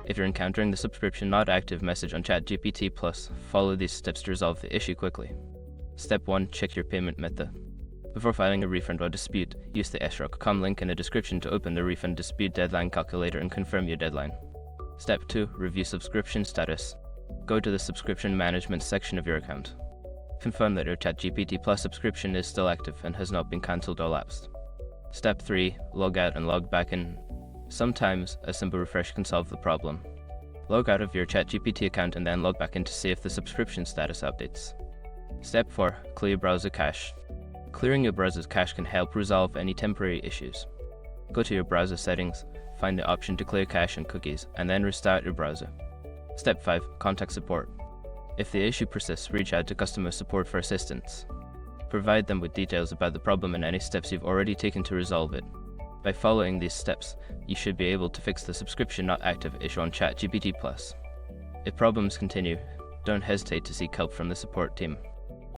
If you're encountering the subscription not active message on ChatGPT Plus, follow these steps to resolve the issue quickly. Step 1. Check your payment method. Before filing a refund or dispute, use the srock.com link in the description to open the refund dispute deadline calculator and confirm your deadline. Step 2. Review subscription status. Go to the subscription management section of your account. Confirm that your ChatGPT Plus subscription is still active and has not been cancelled or lapsed. Step 3. Log out and log back in. Sometimes, a simple refresh can solve the problem. Log out of your ChatGPT account and then log back in to see if the subscription status updates. Step 4. Clear browser cache. Clearing your browser's cache can help resolve any temporary issues. Go to your browser settings, find the option to clear cache and cookies, and then restart your browser. Step 5. Contact support. If the issue persists, reach out to customer support for assistance. Provide them with details about the problem and any steps you've already taken to resolve it. By following these steps, you should be able to fix the subscription not active issue on ChatGPT Plus. If problems continue, don't hesitate to seek help from the support team.